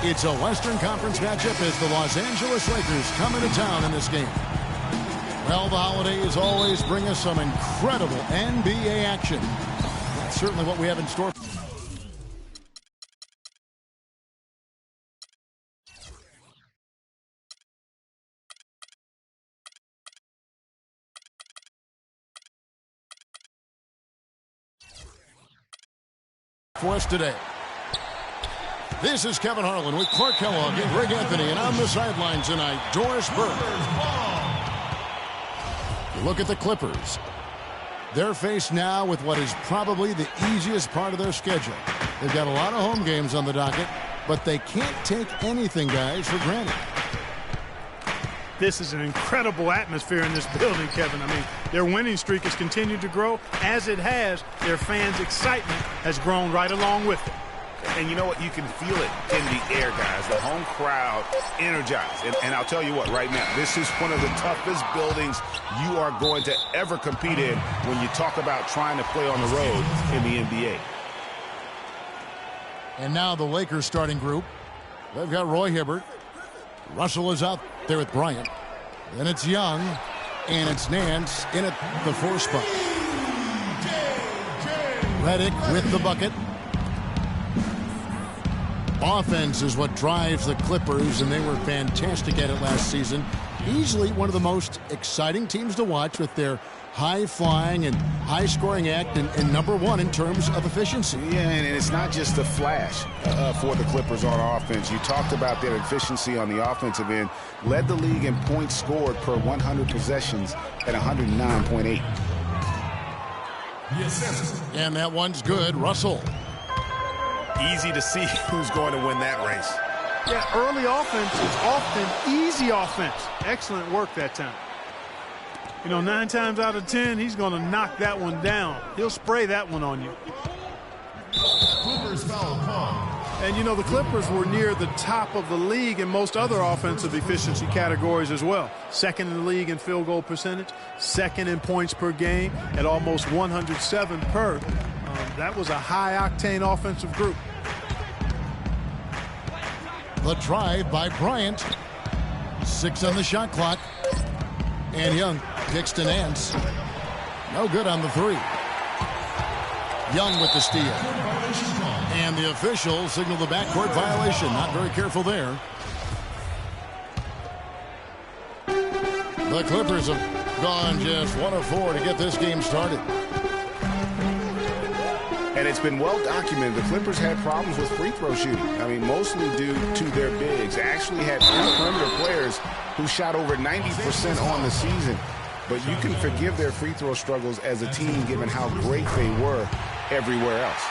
It's a Western Conference matchup as the Los Angeles Lakers come into town in this game. Well, the holidays always bring us some incredible NBA action. That's certainly what we have in store. For us today. This is Kevin Harlan with Clark Kellogg and Greg Anthony, and on the sidelines tonight, Doris Burke. Look at the Clippers. They're faced now with what is probably the easiest part of their schedule. They've got a lot of home games on the docket, but they can't take anything, guys, for granted. This is an incredible atmosphere in this building, Kevin. I mean, their winning streak has continued to grow. As it has, their fans' excitement has grown right along with it. And you know what? You can feel it in the air, guys. The home crowd energized. And I'll tell you what, right now, this is one of the toughest buildings you are going to ever compete in when you talk about trying to play on the road in the NBA. And now the Lakers starting group. They've got Roy Hibbert. Russell is out there with Bryant. Then it's Young. And it's Nance in at the 4 spot. Redick with the bucket. Offense is what drives the Clippers, and they were fantastic at it last season. Easily one of the most exciting teams to watch with their high-flying and high-scoring act and #1 in terms of efficiency. Yeah, and it's not just a flash for the Clippers on offense. You talked about their efficiency on the offensive end. Led the league in points scored per 100 possessions at 109.8. And that one's good. Russell. Easy to see who's going to win that race. Yeah, early offense is often easy offense. Excellent work that time. You know, 9 times out of 10, he's going to knock that one down. He'll spray that one on you. Clippers foul call. And, you know, the Clippers were near the top of the league in most other offensive efficiency categories as well. Second in the league in field goal percentage, second in points per game at almost 107 per. That was a high-octane offensive group. The drive by Bryant. 6 on the shot clock. And Young kicks to Nance. No good on the 3. Young with the steal. And the official signaled the backcourt violation. Not very careful there. The Clippers have gone just 1 of 4 to get this game started. And it's been well documented. The Clippers had problems with free throw shooting. I mean, mostly due to their bigs. They actually had 3 perimeter players who shot over 90% on the season. But you can forgive their free throw struggles as a team given how great they were everywhere else.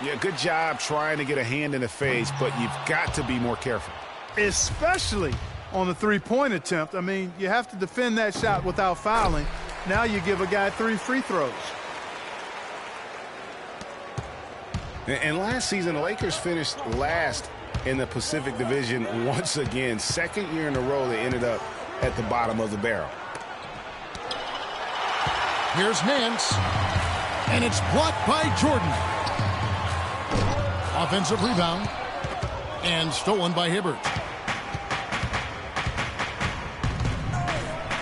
Yeah, good job trying to get a hand in the face, but you've got to be more careful. Especially on the 3-point attempt. I mean, you have to defend that shot without fouling. Now you give a guy 3 free throws. And last season, the Lakers finished last in the Pacific Division once again. Second year in a row, they ended up at the bottom of the barrel. Here's Nance. And it's blocked by Jordan. Offensive rebound. And stolen by Hibbert.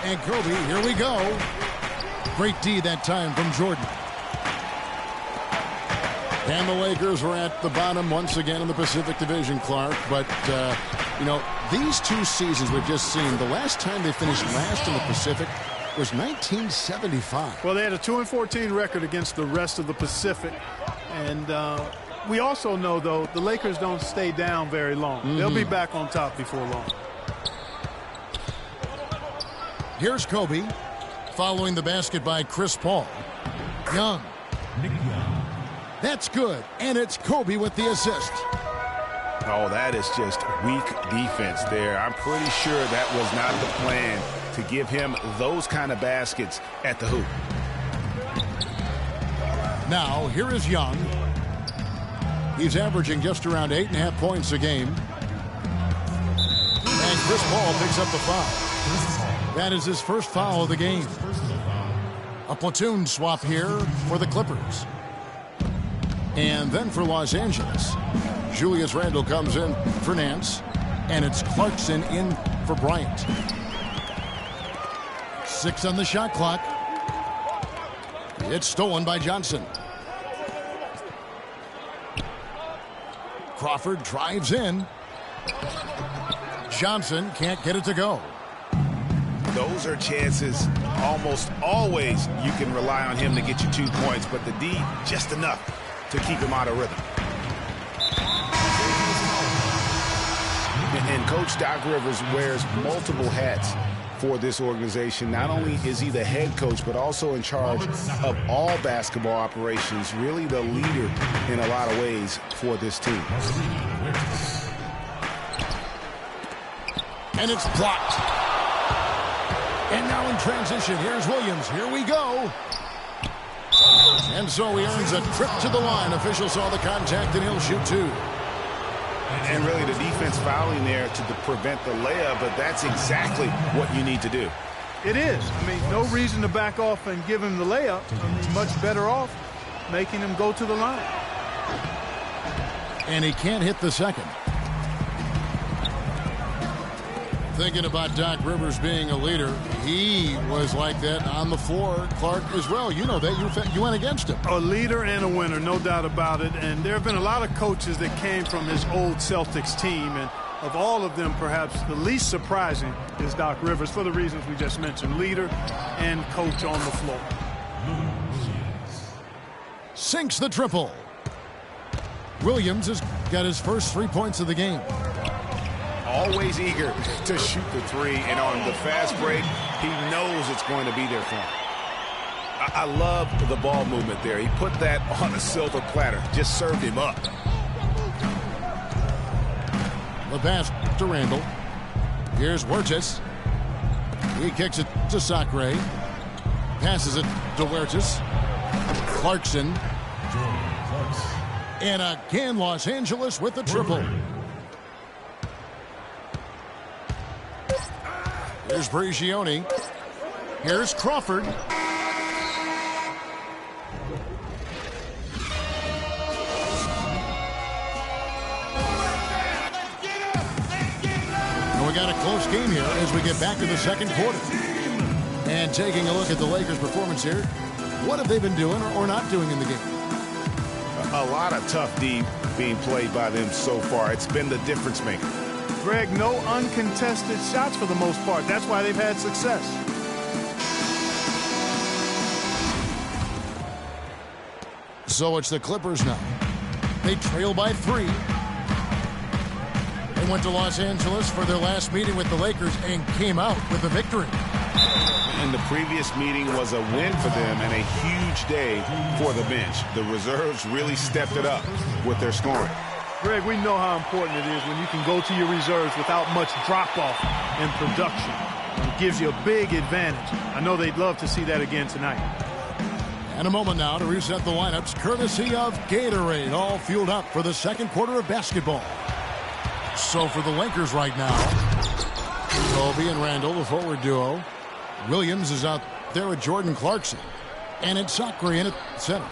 And Kobe, here we go. Great D that time from Jordan. And the Lakers were at the bottom once again in the Pacific Division, Clark. But, you know, these 2 seasons we've just seen, the last time they finished last in the Pacific was 1975. Well, they had a 2-14 record against the rest of the Pacific. And we also know, though, the Lakers don't stay down very long. They'll be back on top before long. Here's Kobe following the basket by Chris Paul. Young. That's good, and it's Kobe with the assist. Oh, that is just weak defense there. I'm pretty sure that was not the plan to give him those kind of baskets at the hoop. Now, here is Young. He's averaging just around 8.5 points a game. And Chris Paul picks up the foul. That is his first foul of the game. A platoon swap here for the Clippers. And then for Los Angeles, Julius Randle comes in for Nance, and it's Clarkson in for Bryant. 6 on the shot clock. It's stolen by Johnson. Crawford drives in. Johnson can't get it to go. Those are chances almost always you can rely on him to get you 2 points, but the D just enough to keep him out of rhythm. And Coach Doc Rivers wears multiple hats for this organization. Not only is he the head coach, but also in charge of all basketball operations, really the leader in a lot of ways for this team. And it's blocked. And now in transition, here's Williams. Here we go. And so he earns a trip to the line. Official saw the contact, and he'll shoot 2. And really the defense fouling there to prevent the layup, but that's exactly what you need to do. It is. I mean, no reason to back off and give him the layup. I mean, much better off making him go to the line. And he can't hit the second. Thinking about Doc Rivers being a leader, he was like that on the floor. Clark as well. You know that. You went against him. A leader and a winner, no doubt about it. And there have been a lot of coaches that came from his old Celtics team. And of all of them, perhaps the least surprising is Doc Rivers for the reasons we just mentioned. Leader and coach on the floor. Sinks the triple. Williams has got his first 3 points of the game. Always eager to shoot the 3, and on the fast break, he knows it's going to be there for him. I love the ball movement there. He put that on a silver platter, just served him up. The pass to Randle. Here's Huertas. He kicks it to Sacre. Passes it to Huertas. Clarkson. And again, Los Angeles with the triple. Here's Brigioni. Here's Crawford. And we got a close game here as we get back to the second quarter. And taking a look at the Lakers' performance here, what have they been doing or not doing in the game? A lot of tough D being played by them so far. It's been the difference maker. Greg, no uncontested shots for the most part. That's why they've had success. So it's the Clippers now. They trail by 3. They went to Los Angeles for their last meeting with the Lakers and came out with a victory. And the previous meeting was a win for them and a huge day for the bench. The reserves really stepped it up with their scoring. Greg, we know how important it is when you can go to your reserves without much drop-off in production. It gives you a big advantage. I know they'd love to see that again tonight. And a moment now to reset the lineups, courtesy of Gatorade, all fueled up for the second quarter of basketball. So for the Lakers right now, Kobe and Randle, the forward duo. Williams is out there with Jordan Clarkson. And it's Sacre in at center.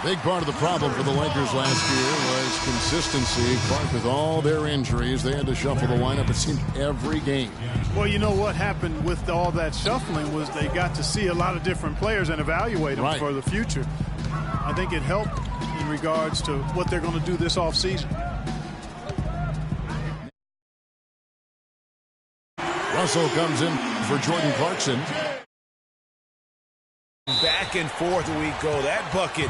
Big part of the problem for the Lakers last year was consistency. Clark, with all their injuries, they had to shuffle the lineup, it seemed, every game. Well, you know what happened with all that shuffling was they got to see a lot of different players and evaluate them for the future. I think it helped in regards to what they're going to do this offseason. Russell comes in for Jordan Clarkson. Back and forth we go. That bucket